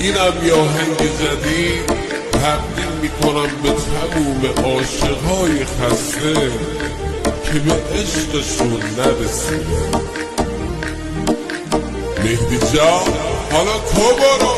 اینم یه آهنگ جدید تقدیم میکنم به تموم عاشقهای خسته که به عشقشون نرسیدن. مهدی جان حالا تو برو.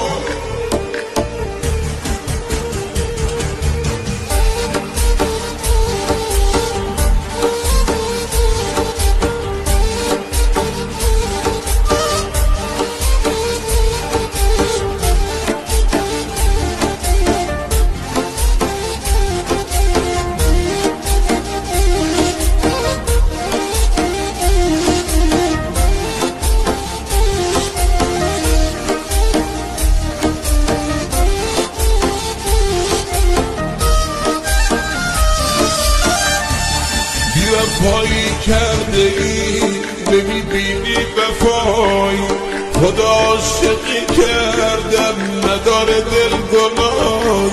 پایی کرده ای نمیبینی وفایی، خدا عاشقی کردم نداره دل گناه.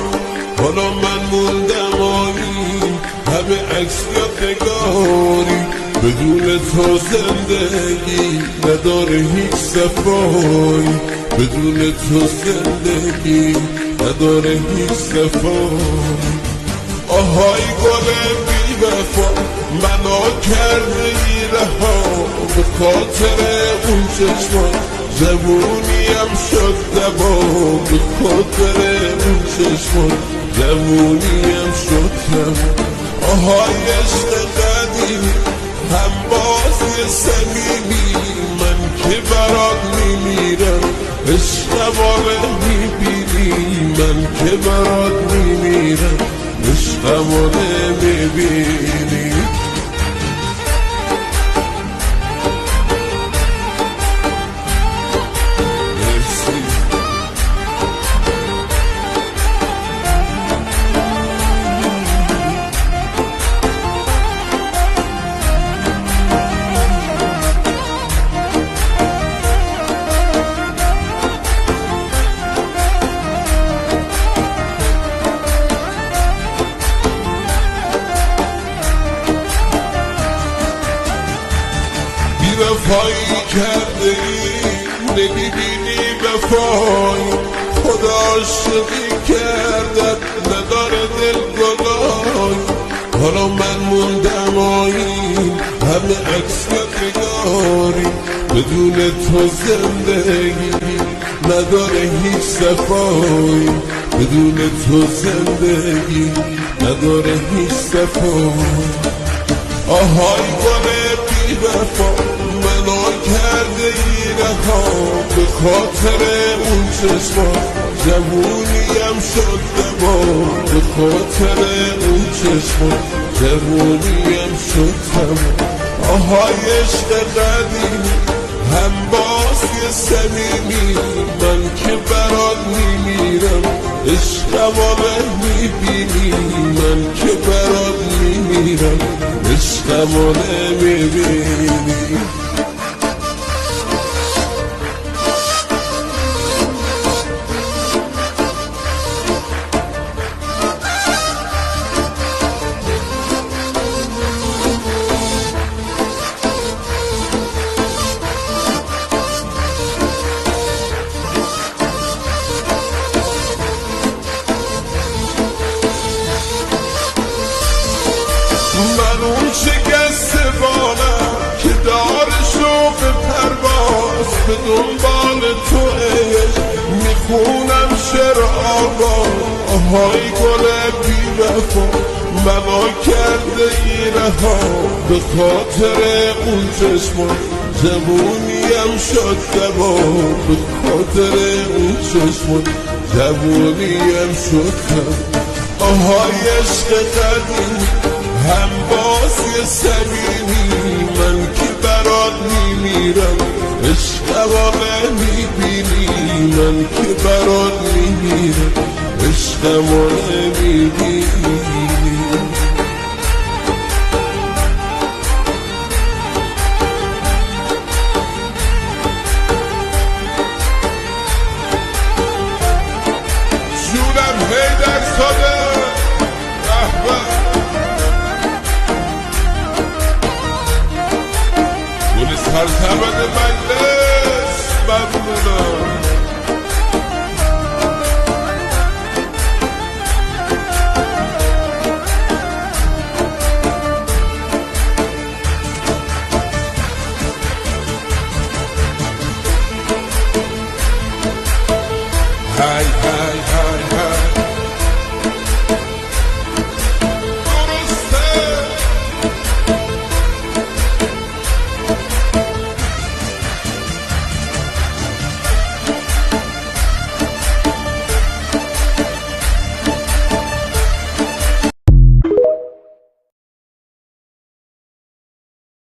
حالا من موندم آیی همه عکس یادگاری، بدون تو زندگی نداره هیچ صفایی، بدون تو زندگی نداره هیچ صفایی. آهای گل بی وفا منو کرده ای رها، به خاطر اون چشمان جوونیم شد دبا، به خاطر اون چشمان جوونیم شد دبا. آهای عشق قدیمی هم بازی صمیمی، من که برات میمیرم عشقمو میبینی، من که برات میمیرم عشقمو نمیبینی. وفایی کرده ای نمیبینی وفایی، خدا عاشقی کردم نداره دل گناهی. حالا من موندم آیی همه عکس یادگاری، بدون تو زندگی نداره هیچ صفایی، بدون تو زندگی نداره هیچ صفایی. آهای گل بی وفا منو کرده ای رها، به خاطر اون چشمان جوونیم شد دبا، به خاطر اون چشمان جوونیم شد دبا. آهای عشق قدیمی هم بازی صمیمی، من که برات میمیرم عشقمو میبینی، من که برات میمیرم عشقمو نمیبینی. من اون شکسته بالم که دار شوق پرواز، به دنبال تو عشق میخونم شعر آواز. آهای گل بی وفا منو کرده ای رها، به خاطر اون چشمان جوونیم شد دبا، به خاطر اون چشمان جوونیم شد دبا. آهای عشق قدیمی هم بازی صمیمی، من که برات میمیرم عشقمو نمیبینی، من که برات میمیرم عشقمو نمیبینی. جونم حیدر ساده سرزمین مجلس ممنونم. هی هی هی